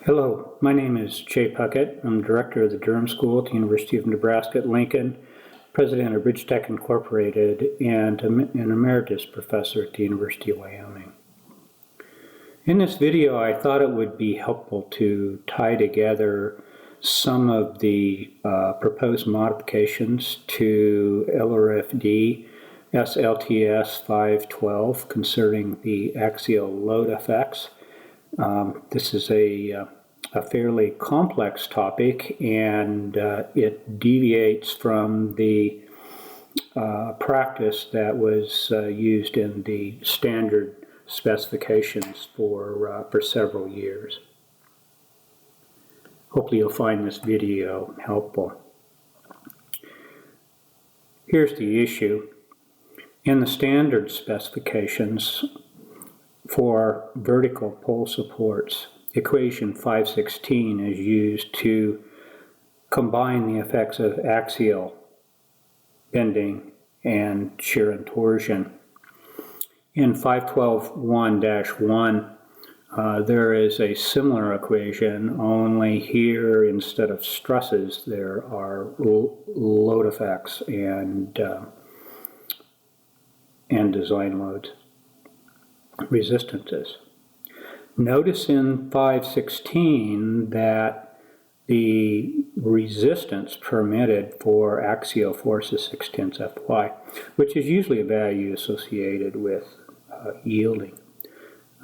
Hello, my name is Jay Puckett. I'm Director of the Durham School at the University of Nebraska at Lincoln, President of BridgeTech Incorporated, and an Emeritus Professor at the University of Wyoming. In this video, I thought it would be helpful to tie together some of the proposed modifications to LRFD SLTS 512 concerning the axial load effects. This is a fairly complex topic, and it deviates from the practice that was used in the standard specifications for several years. Hopefully you'll find this video helpful. Here's the issue. In the standard specifications for vertical pole supports, equation 516 is used to combine the effects of axial bending and shear and torsion. In 512.1-1, there is a similar equation, only here instead of stresses there are load effects and design loads, resistances. Notice in 516 that the resistance permitted for axial force is 6/10 Fy, which is usually a value associated with yielding.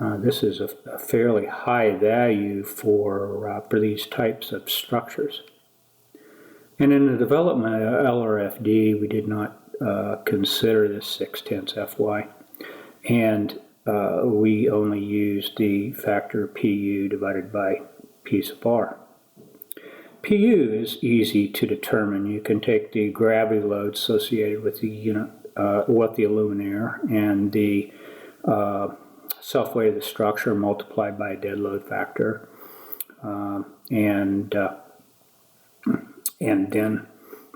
This is a fairly high value for these types of structures. And in the development of LRFD, we did not consider this 6/10 Fy, and we only used the factor Pu divided by P sub r. Pu is easy to determine. You can take the gravity load associated with the unit, with the luminaire, and the self-weight of the structure multiplied by a dead load factor, and then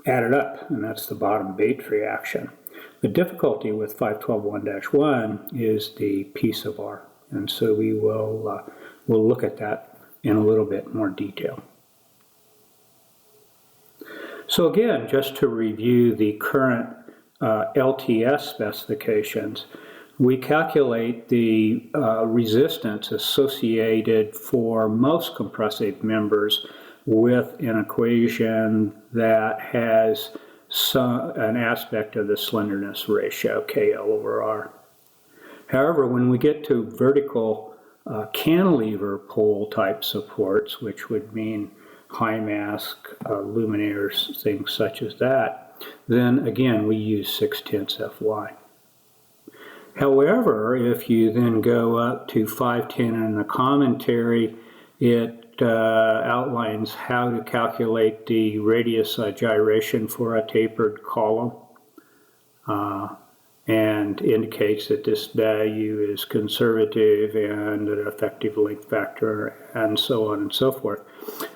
add it up, and that's the bottom Bates reaction. The difficulty with 512.1-1 is the P sub r, and so we will we'll look at that in a little bit more detail. So again, just to review the current LTS specifications, we calculate the resistance associated for most compressive members with an equation that has an aspect of the slenderness ratio, KL over R. However, when we get to vertical cantilever pole type supports, which would mean high mass luminaires, things such as that, then again we use 6/10 Fy. However, if you then go up to 510 in the commentary, it outlines how to calculate the radius gyration for a tapered column, and indicates that this value is conservative and an effective length factor, and so on and so forth.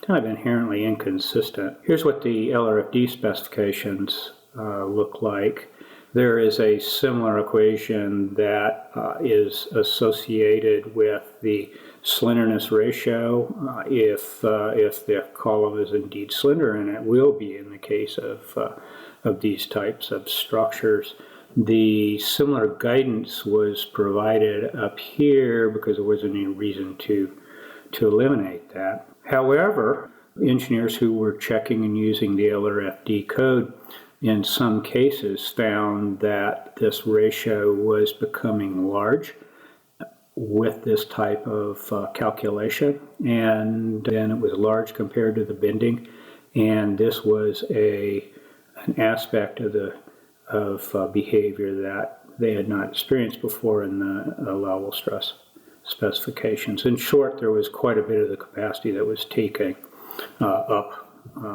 Kind of inherently inconsistent. Here's what the LRFD specifications look like. There is a similar equation that is associated with the slenderness ratio if the column is indeed slender, and it will be in the case of these types of structures. The similar guidance was provided up here because there wasn't any reason to eliminate that. However, engineers who were checking and using the LRFD code in some cases found that this ratio was becoming large with this type of calculation, and then it was large compared to the bending, and this was an aspect of behavior that they had not experienced before in the allowable stress specifications. In short, there was quite a bit of the capacity that was taken up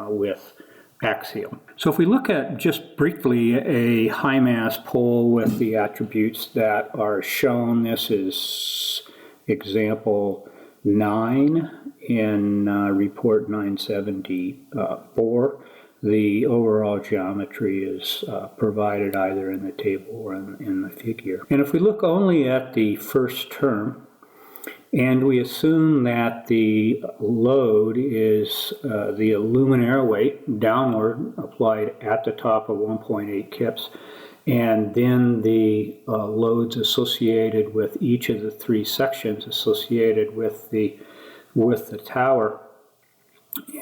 with axial. So if we look at just briefly a high mass pole with the attributes that are shown, this is example 9 in report 974. The overall geometry is provided either in the table or in the figure. And if we look only at the first term, And we assume that the load is the luminaire weight downward applied at the top of 1.8 kips, and then the loads associated with each of the three sections associated with the tower,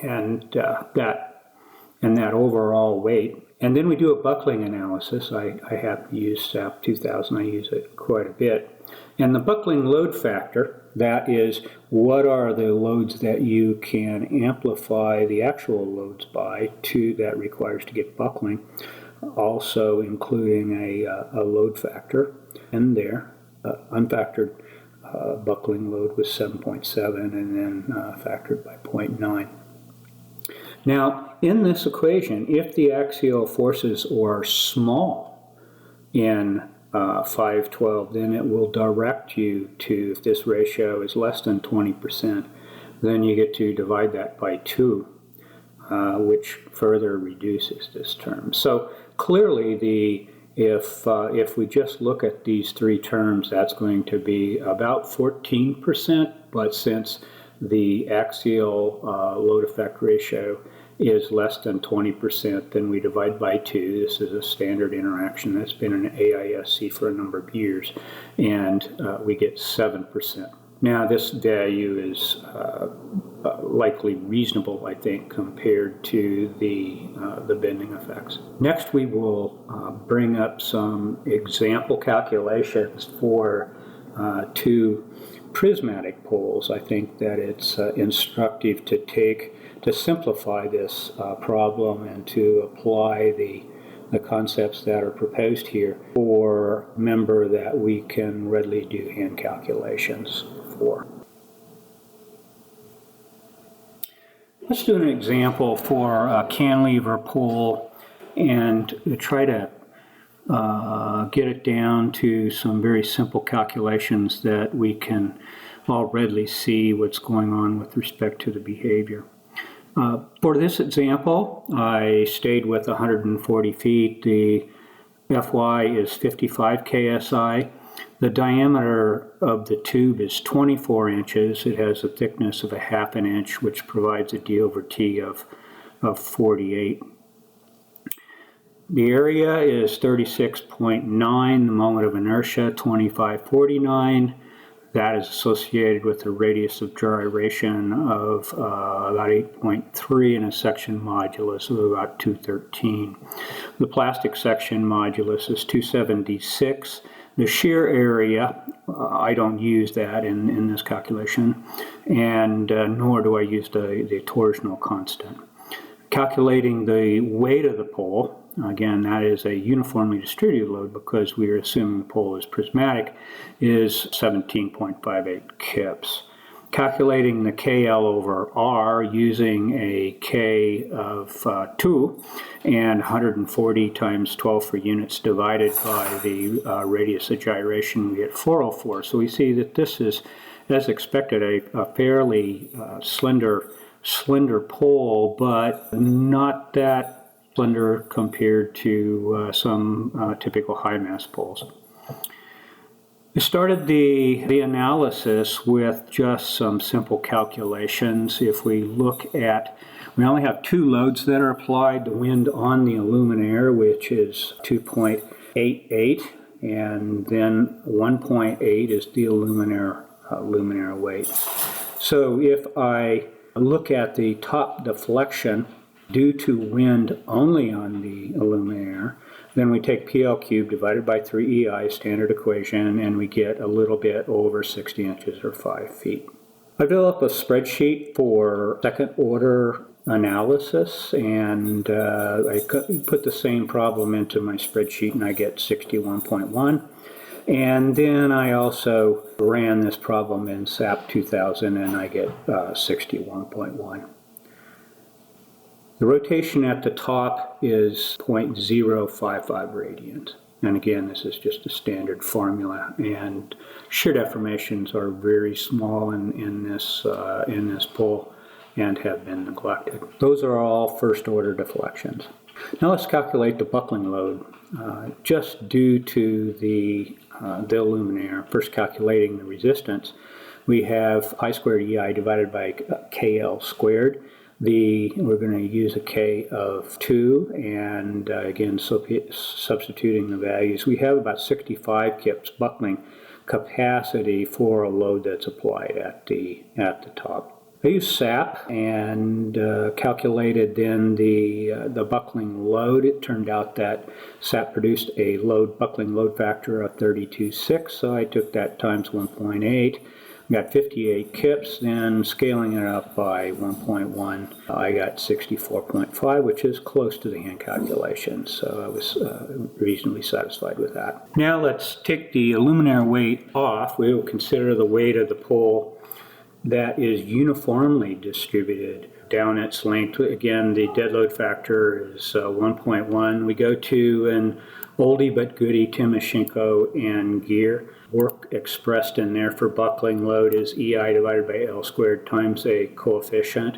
and that overall weight. And then we do a buckling analysis. I have used SAP 2000. I use it quite a bit. And the buckling load factor, that is, what are the loads that you can amplify the actual loads by that requires to get buckling, also including a load factor. And there, unfactored buckling load was 7.7 and then factored by 0.9. Now, in this equation, if the axial forces are small in 512, then it will direct you to, if this ratio is less than 20%, then you get to divide that by 2, which further reduces this term. So clearly, if we just look at these three terms, that's going to be about 14%, but since the axial load effect ratio is less than 20%, then we divide by 2. This is a standard interaction that's been in AISC for a number of years, and we get 7%. Now, this value is likely reasonable, I think, compared to the bending effects. Next, we will bring up some example calculations for two prismatic poles. I think that it's instructive to simplify this problem and to apply the concepts that are proposed here for a member that we can readily do hand calculations for. Let's do an example for a cantilever pole and try to get it down to some very simple calculations that we can all readily see what's going on with respect to the behavior. For this example, I stayed with 140 feet. The Fy is 55 ksi. The diameter of the tube is 24 inches. It has a thickness of 1/2 inch, which provides a d over t of 48. The area is 36.9, the moment of inertia 2549. That is associated with a radius of gyration of about 8.3 and a section modulus of about 213. The plastic section modulus is 276. The shear area, I don't use that in this calculation, and nor do I use the torsional constant. Calculating the weight of the pole, again, that is a uniformly distributed load because we are assuming the pole is prismatic, is 17.58 kips. Calculating the KL over R using a K of 2 and 140 times 12 for units divided by the radius of gyration, we get 404. So we see that this is, as expected, a fairly slender pole, but not that slender compared to some typical high mass poles. We started the analysis with just some simple calculations. If we look at, we only have two loads that are applied. The wind on the luminaire, which is 2.88, and then 1.8 is the luminaire weight. So if I look at the top deflection due to wind only on the luminaire, then we take PL cubed divided by 3EI, standard equation, and we get a little bit over 60 inches or 5 feet. I developed a spreadsheet for second order analysis, and I put the same problem into my spreadsheet and I get 61.1. And then I also ran this problem in SAP 2000 and I get 61.1. The rotation at the top is 0.055 radians. And again, this is just a standard formula, and shear deformations are very small in this pole and have been neglected. Those are all first order deflections. Now let's calculate the buckling load. Just due to the luminaire, first calculating the resistance, we have pi squared EI divided by KL squared. We're going to use a K of 2, and again, substituting the values. We have about 65 kips buckling capacity for a load that's applied at the top. I used SAP and calculated then the buckling load. It turned out that SAP produced a buckling load factor of 32.6, so I took that times 1.8. Got 58 kips, then scaling it up by 1.1, I got 64.5, which is close to the hand calculation, so I was reasonably satisfied with that. Now let's take the luminaire weight off. We will consider the weight of the pole that is uniformly distributed down its length. Again, the dead load factor is 1.1. We go to an oldie but goodie Timoshenko and gear. Work expressed in there for buckling load is EI divided by L squared times a coefficient.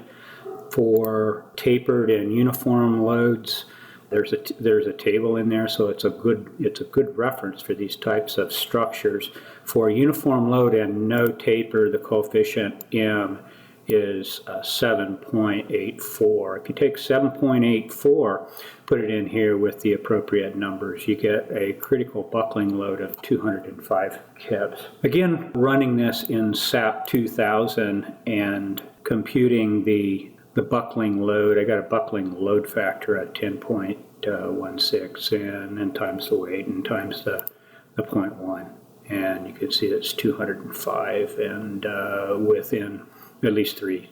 For tapered and uniform loads, there's a table in there, so it's a good reference for these types of structures. For uniform load and no taper, the coefficient M is 7.84. If you take 7.84, put it in here with the appropriate numbers, you get a critical buckling load of 205 kips. Again, running this in SAP 2000 and computing the buckling load, I got a buckling load factor at 10.16, and then times the weight and times the 0.1. And you can see it's 205 and within at least 3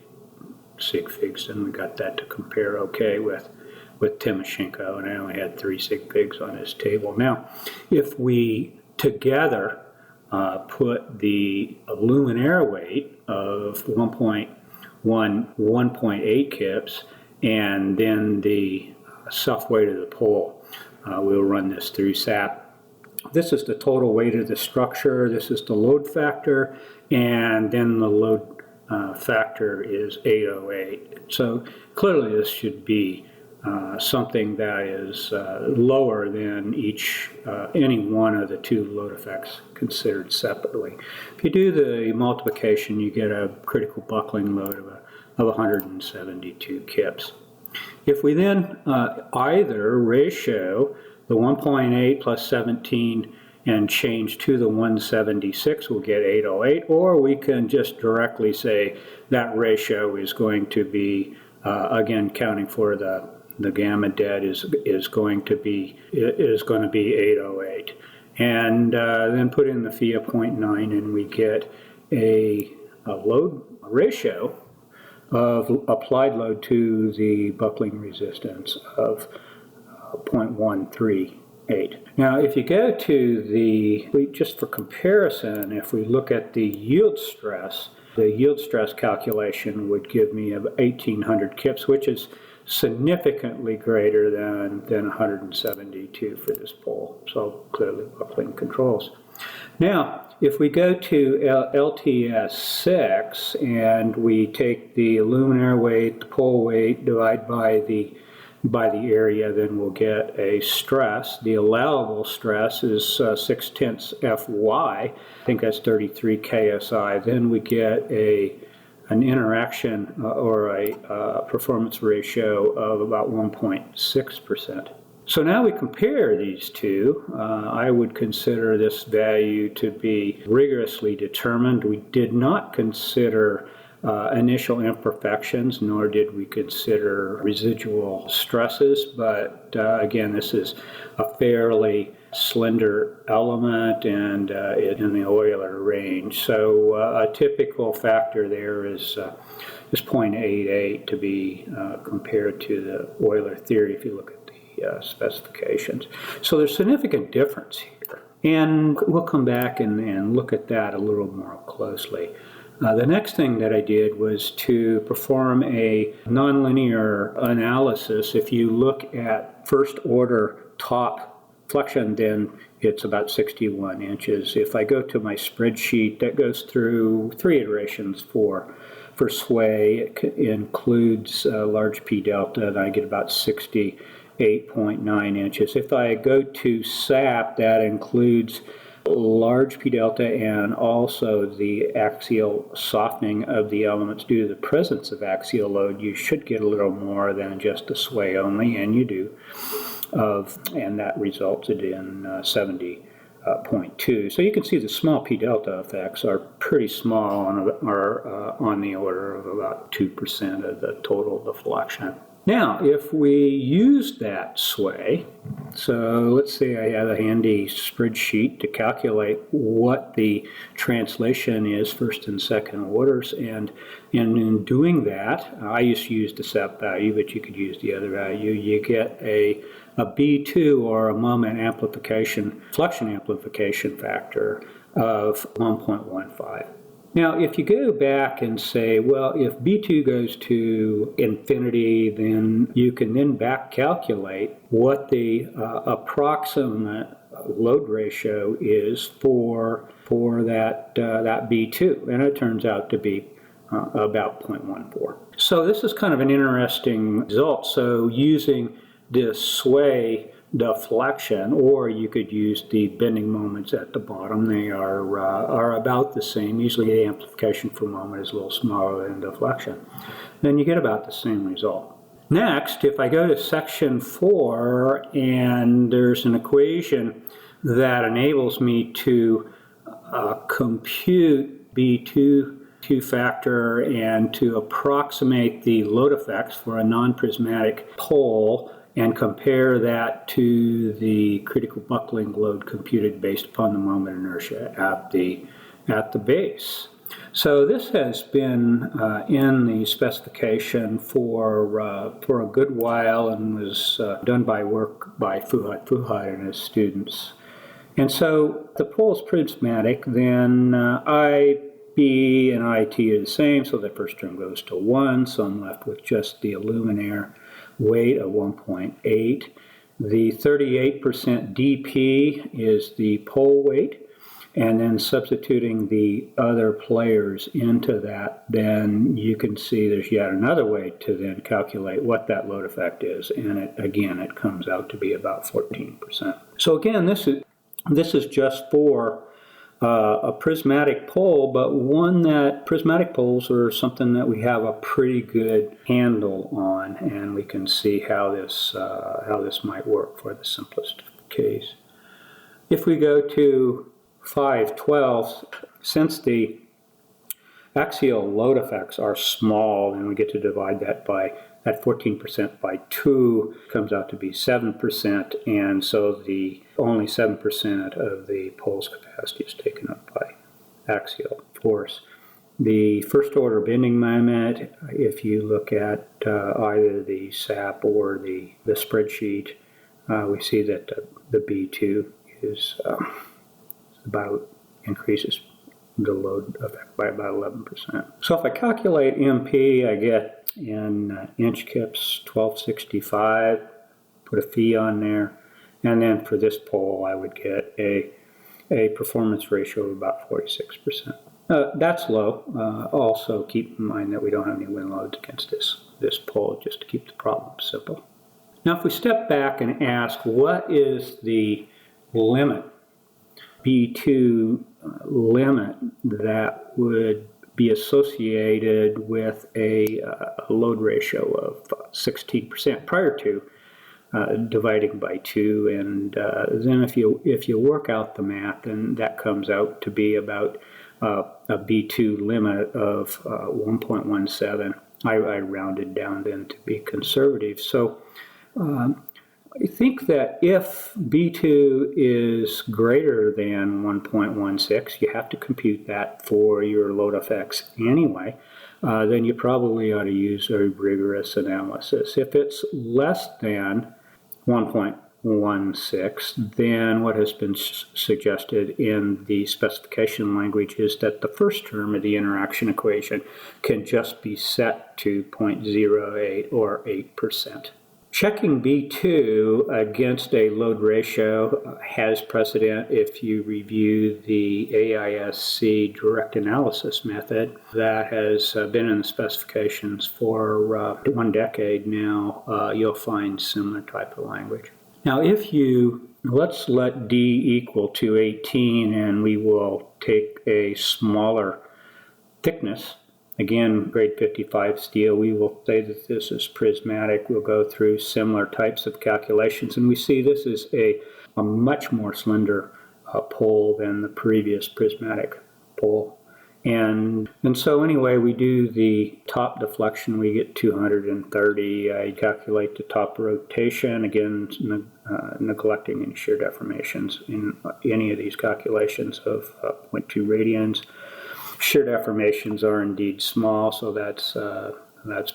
sig figs, and we got that to compare okay with Timoshenko, and I only had 3 sig figs on his table. Now, if we together put the luminaire weight of 1.8 kips and then the self weight of the pole, we'll run this through SAP. This is the total weight of the structure, this is the load factor, and then the load factor is 808. So clearly this should be something that is lower than any one of the two load effects considered separately. If you do the multiplication, you get a critical buckling load of 172 kips. If we then either ratio the 1.8 plus 17 and change to the 176, we'll get 808, or we can just directly say that ratio is going to be, again, counting for the gamma dead is going to be 808, and then put in the phi of 0.9, and we get a load ratio of applied load to the buckling resistance of 0.138. Now, if you go to just for comparison, if we look at the yield stress calculation would give me 1,800 kips, which is significantly greater than 172 for this pole. So clearly buckling controls. Now, if we go to LTS 6 and we take the luminaire weight, the pole weight, divide by the area, then we'll get a stress. The allowable stress is 6/10 Fy. I think that's 33 KSI. Then we get an interaction or a performance ratio of about 1.6%. So now we compare these two. I would consider this value to be rigorously determined. We did not consider initial imperfections, nor did we consider residual stresses, but again, this is a fairly slender element and in the Euler range. So a typical factor there is 0.88 to be compared to the Euler theory if you look at the specifications. So there's significant difference here, and we'll come back and look at that a little more closely. The next thing that I did was to perform a nonlinear analysis. If you look at first order top flexion, then it's about 61 inches. If I go to my spreadsheet, that goes through 3 iterations for sway. It includes large P delta, and I get about 68.9 inches. If I go to SAP, that includes large P delta and also the axial softening of the elements due to the presence of axial load, you should get a little more than just a sway only, and you do, and that resulted in 70.2. So you can see the small P delta effects are pretty small, are on the order of about 2% of the total deflection. Now, if we use that sway, so let's say I have a handy spreadsheet to calculate what the translation is first and second orders, and in doing that, I used to use the SEP value, but you could use the other value. You get a B2 or a moment amplification, flexion amplification factor of 1.15. Now, if you go back and say, well, if B2 goes to infinity, then you can then back calculate what the approximate load ratio is for that B2, and it turns out to be about 0.14. So this is kind of an interesting result. So using this sway deflection, or you could use the bending moments at the bottom. They are about the same. Usually the amplification for moment is a little smaller than deflection. Then you get about the same result. Next, if I go to section 4, and there's an equation that enables me to compute B2 factor and to approximate the load effects for a non-prismatic pole, and compare that to the critical buckling load computed based upon the moment inertia at the base. So this has been in the specification for a good while, and was done by work by Fuhad and his students. And so the pole is prismatic, then IB and IT are the same, so the first term goes to 1, so I'm left with just the luminaire weight of 1.8. The 38% dP is the pole weight, and then substituting the other players into that, then you can see there's yet another way to then calculate what that load effect is, and it comes out to be about 14%. So again, this is just for a prismatic pole, but one that prismatic poles are something that we have a pretty good handle on, and we can see how this might work for the simplest case. If we go to 512, since the axial load effects are small, and we get to divide that by that 14% by 2, comes out to be 7%, and so the only 7% of the pole's capacity is taken up by axial force. The first order bending moment, if you look at either the SAP or the spreadsheet, we see that the B2 is increases the load effect by about 11%. So if I calculate MP, I get in inch kips 1265, put a phi on there, and then for this pole I would get a performance ratio of about 46%. That's low. Also keep in mind that we don't have any wind loads against this pole, just to keep the problem simple. Now if we step back and ask, what is the limit, B2 limit, that would be associated with a load ratio of 16% prior to dividing by 2, and then if you work out the math, then that comes out to be about a B2 limit of 1.17. I rounded down then to be conservative. So I think that if B2 is greater than 1.16, you have to compute that for your load effects anyway, then you probably ought to use a rigorous analysis. If it's less than 1.16, then what has been suggested in the specification language is that the first term of the interaction equation can just be set to 0.08 or 8%. Checking B2 against a load ratio has precedent if you review the AISC direct analysis method that has been in the specifications for 1 decade now. You'll find similar type of language. Now, if you Let's let D equal to 18, and we will take a smaller thickness. Again, grade 55 steel, we will say that this is prismatic. We'll go through similar types of calculations, and we see this is a much more slender pole than the previous prismatic pole. And so anyway, we do the top deflection, we get 230. I calculate the top rotation, again, neglecting any shear deformations in any of these calculations of 0.2 radians. Shear deformations are indeed small, so that's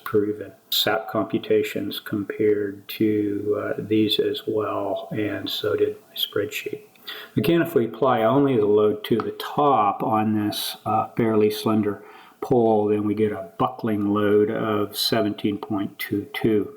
proven. SAP computations compared to these as well, and so did my spreadsheet. Again, if we apply only the load to the top on this fairly slender pole, then we get a buckling load of 17.22.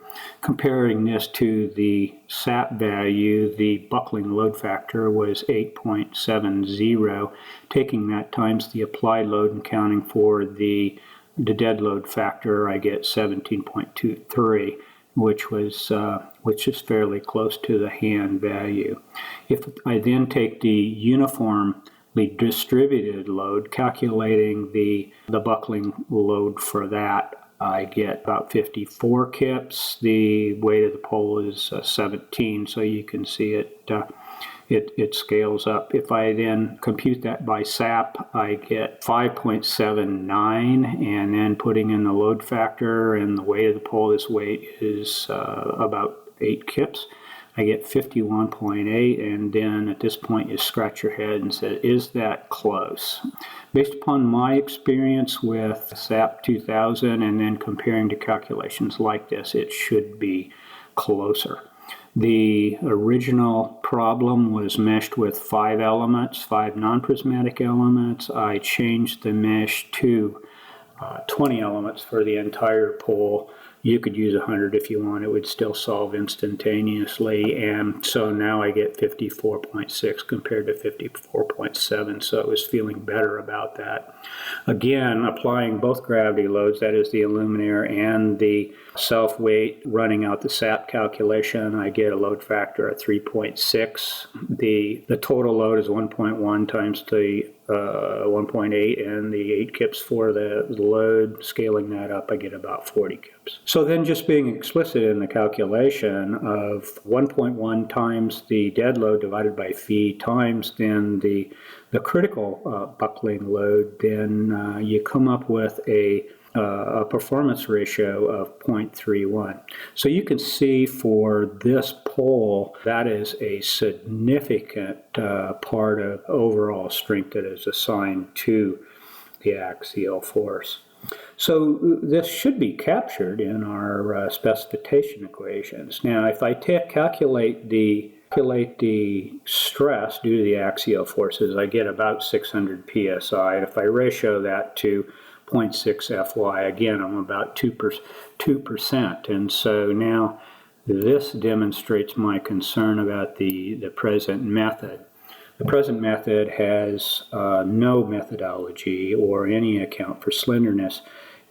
Comparing this to the SAP value, the buckling load factor was 8.70. Taking that times the applied load and counting for the dead load factor, I get 17.23. which is fairly close to the hand value. If I then take the uniformly distributed load, calculating the buckling load for that, I get about 54 kips. The weight of the pole is 17, so you can see it scales up. If I then compute that by SAP, I get 5.79, and then putting in the load factor and the weight of the pole, this weight is about 8 kips. I get 51.8, and then at this point you scratch your head and say, is that close? Based upon my experience with SAP 2000 and then comparing to calculations like this, it should be closer. The original problem was meshed with 5 elements, 5 non-prismatic elements. I changed the mesh to 20 elements for the entire pole. You could use 100 if you want. It would still solve instantaneously. And so now I get 54.6 compared to 54.7. So I was feeling better about that. Again, applying both gravity loads, that is the Aluminair and the self-weight, running out the SAP calculation, I get a load factor of 3.6. The total load is 1.1 times the 1.8 and the 8 kips for the load. Scaling that up, I get about 40 kips. So then just being explicit in the calculation of 1.1 times the dead load divided by phi times then the critical buckling load, then you come up with a performance ratio of 0.31. So you can see for this pole, that is a significant part of overall strength that is assigned to the axial force. So this should be captured in our specification equations. Now, if I calculate the stress due to the axial forces, I get about 600 psi. If I ratio that to 0.6 Fy, again, I'm about 2%. And so now this demonstrates my concern about the present method. The present method has no methodology or any account for slenderness.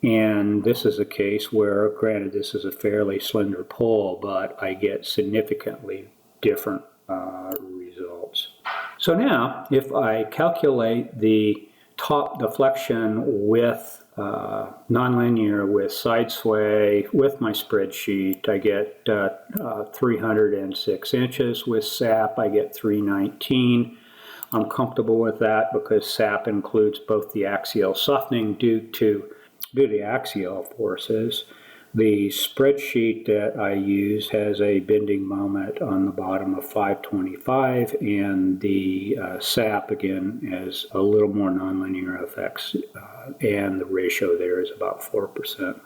And this is a case where, granted, this is a fairly slender pole, but I get significantly different results. So now, if I calculate the top deflection with nonlinear, with side sway, with my spreadsheet, I get 306 inches. With SAP, I get 319. I'm comfortable with that because SAP includes both the axial softening due to the axial forces. The spreadsheet that I use has a bending moment on the bottom of 525, and the SAP, again, has a little more nonlinear effects, and the ratio there is about 4%.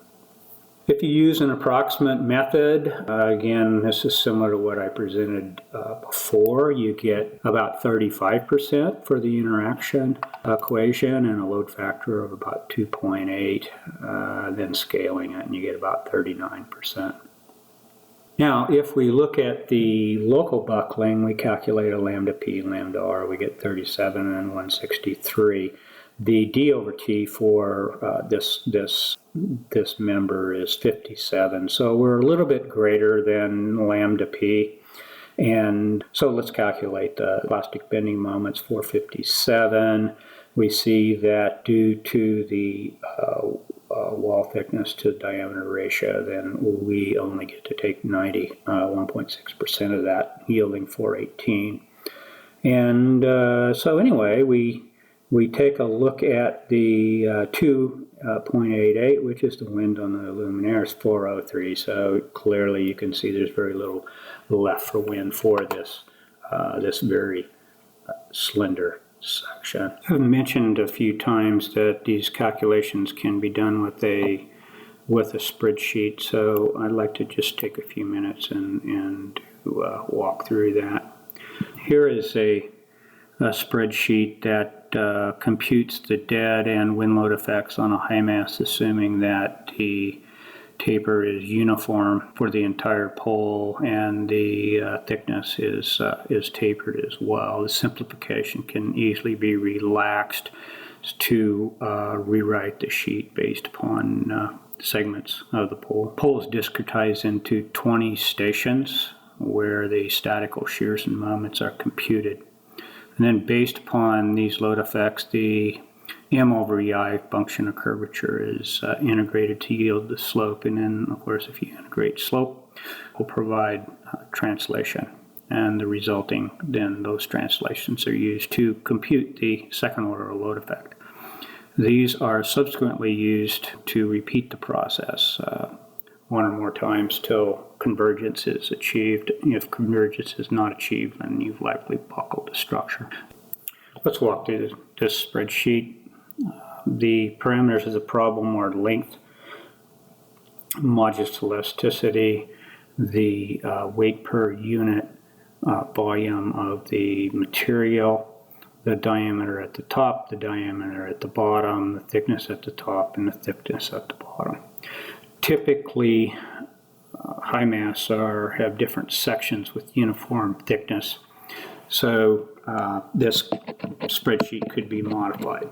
If you use an approximate method, again, this is similar to what I presented before. You get about 35% for the interaction equation and a load factor of about 2.8, then scaling it, and you get about 39%. Now, if we look at the local buckling, we calculate a lambda p, lambda r, we get 37 and 163. The d over t for this member is 57, so we're a little bit greater than lambda p. And so let's calculate the plastic bending moments, 457. We see that due to the wall thickness to diameter ratio, then we only get to take 1.6% of that, yielding 418. And so anyway, we take a look at the 2.88, which is the wind on the luminaire, is 403. So clearly you can see there's very little left for wind for this, this very slender section. I've mentioned a few times that these calculations can be done with a spreadsheet, so I'd like to just take a few minutes and walk through that. Here is a spreadsheet that computes the dead and wind load effects on a high mass, assuming that the taper is uniform for the entire pole and the thickness is tapered as well. The simplification can easily be relaxed to rewrite the sheet based upon segments of the pole. The pole is discretized into 20 stations where the statical shears and moments are computed. And then based upon these load effects, the M over EI function of curvature is integrated to yield the slope, and then of course if you integrate slope, will provide translation, and the resulting, then those translations are used to compute the second order load effect. These are subsequently used to repeat the process one or more times till convergence is achieved. If convergence is not achieved, then you've likely buckled the structure. Let's walk through this spreadsheet. The parameters of the problem are length, modulus elasticity, the weight per unit volume of the material, the diameter at the top, the diameter at the bottom, the thickness at the top, and the thickness at the bottom. Typically, high mass have different sections with uniform thickness, so this spreadsheet could be modified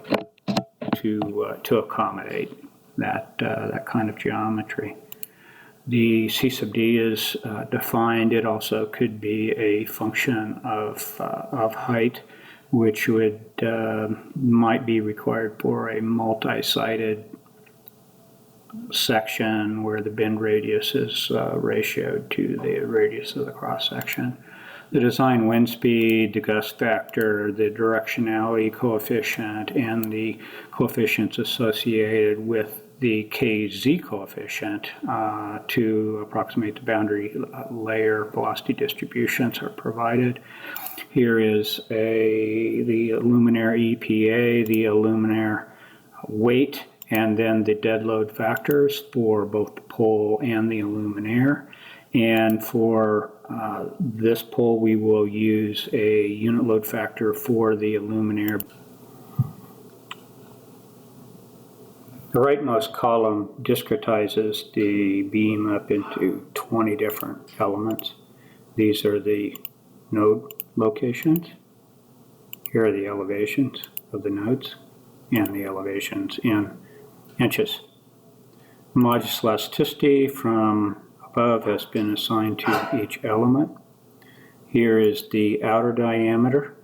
to accommodate that kind of geometry. The C sub D is defined. It also could be a function of height, which would might be required for a multi-sided section where the bend radius is ratioed to the radius of the cross section. The design wind speed, the gust factor, the directionality coefficient, and the coefficients associated with the KZ coefficient to approximate the boundary layer velocity distributions are provided. Here is the luminaire EPA, the luminaire weight, and then the dead load factors for both the pole and the luminaire. And for this pole, we will use a unit load factor for the luminaire. The rightmost column discretizes the beam up into 20 different elements. These are the node locations. Here are the elevations of the nodes and the elevations in inches. Modulus elasticity from above has been assigned to each element. Here is the outer diameter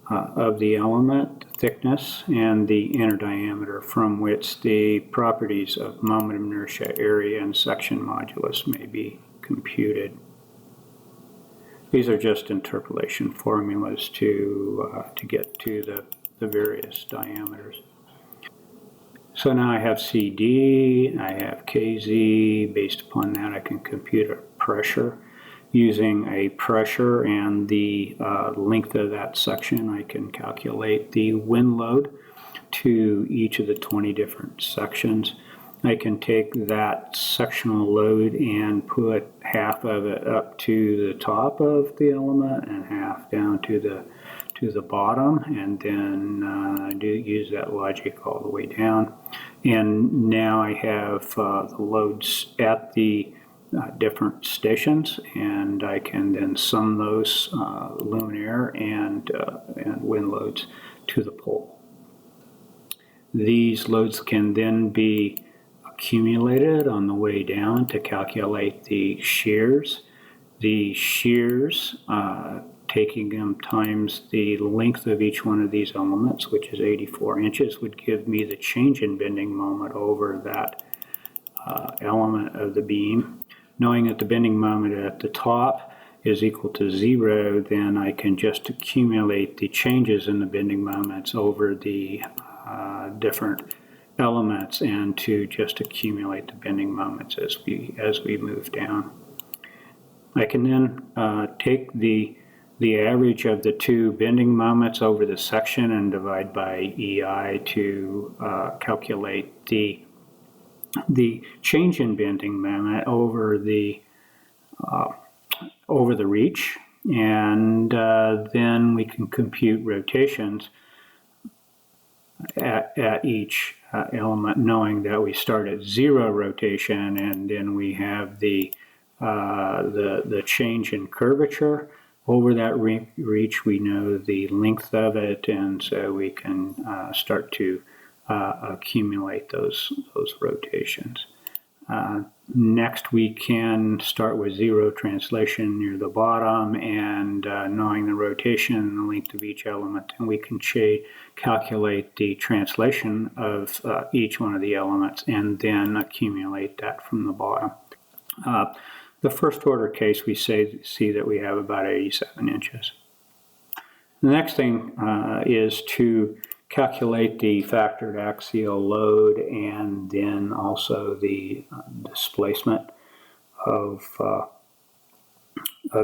of the element, the thickness, and the inner diameter from which the properties of moment of inertia, area, and section modulus may be computed. These are just interpolation formulas to get to the various diameters. So now I have CD, I have KZ. Based upon that, I can compute a pressure. Using a pressure and the length of that section, I can calculate the wind load to each of the 20 different sections. I can take that sectional load and put half of it up to the top of the element and half down to the bottom, and then use that logic all the way down. And now I have the loads at the different stations, and I can then sum those luminaire and wind loads to the pole. These loads can then be accumulated on the way down to calculate the shears. the shears, taking them times the length of each one of these elements, which is 84 inches, would give me the change in bending moment over that element of the beam. Knowing that the bending moment at the top is equal to 0, then I can just accumulate the changes in the bending moments over the different elements, and to just accumulate the bending moments as we move down. I can then take the average of the two bending moments over the section and divide by EI to calculate the change in bending moment over the reach, and then we can compute rotations at each element, knowing that we start at 0 rotation, and then we have the change in curvature over that reach. We know the length of it, and so we can start to accumulate those rotations. Next, we can start with 0 translation near the bottom, and knowing the rotation and the length of each element, and we can calculate the translation of each one of the elements, and then accumulate that from the bottom. The first order case, we see that we have about 87 inches. The next thing is to calculate the factored axial load, and then also the displacement of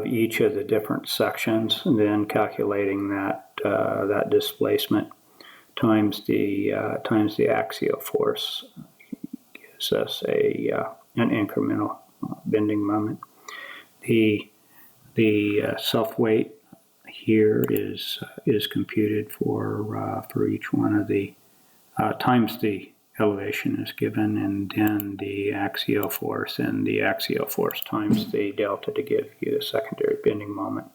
each of the different sections, and then calculating that displacement times the axial force gives us an incremental bending moment. The self-weight here is computed for each one of the times the elevation is given, and then the axial force, and the axial force times the delta to give you the secondary bending moment.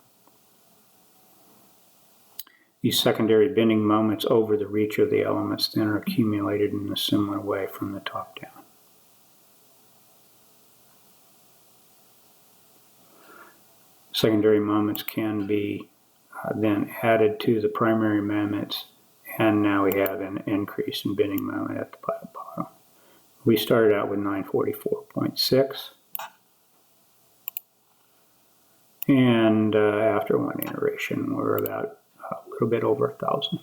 These secondary bending moments over the reach of the elements then are accumulated in a similar way from the top down. Secondary moments can be then added to the primary moments, and now we have an increase in bending moment at the bottom. We started out with 944.6, and after one iteration we're about a little bit over 1,000.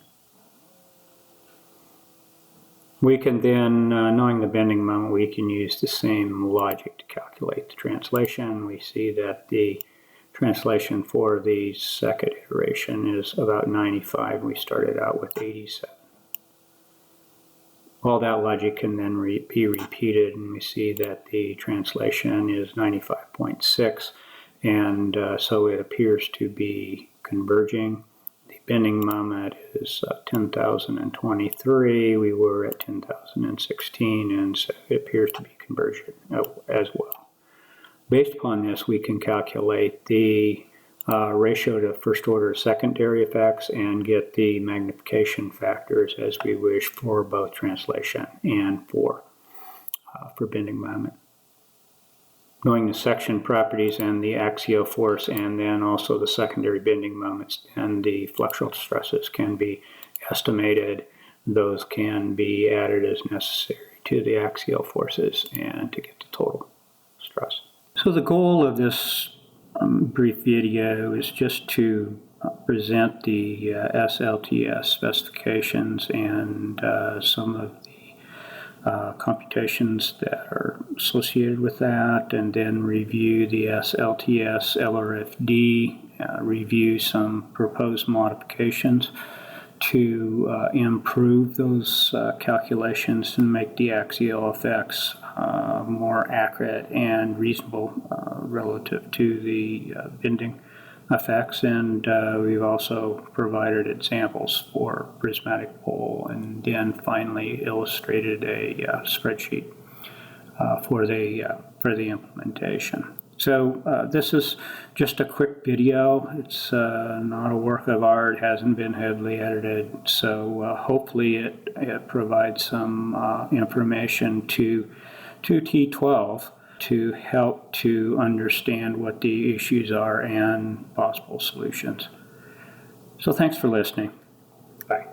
We can then, knowing the bending moment, we can use the same logic to calculate the translation. We see that the translation for the second iteration is about 95. We started out with 87. All that logic can then be repeated, and we see that the translation is 95.6, and so it appears to be converging. The bending moment is 10,023. We were at 10,016, and so it appears to be converging as well. Based upon this, we can calculate the ratio to first order secondary effects and get the magnification factors as we wish for both translation and for bending moment. Knowing the section properties and the axial force, and then also the secondary bending moments and the flexural stresses can be estimated. Those can be added as necessary to the axial forces and to get the total stress. So the goal of this brief video is just to present the SLTS specifications and some of the computations that are associated with that, and then review the SLTS LRFD, review some proposed modifications to improve those calculations and make the axial effects more accurate and reasonable relative to the bending effects. And we've also provided examples for prismatic pole, and then finally illustrated a spreadsheet for the implementation. So this is just a quick video. It's not a work of art, hasn't been heavily edited, so hopefully it provides some information to T12 to help to understand what the issues are and possible solutions. So thanks for listening.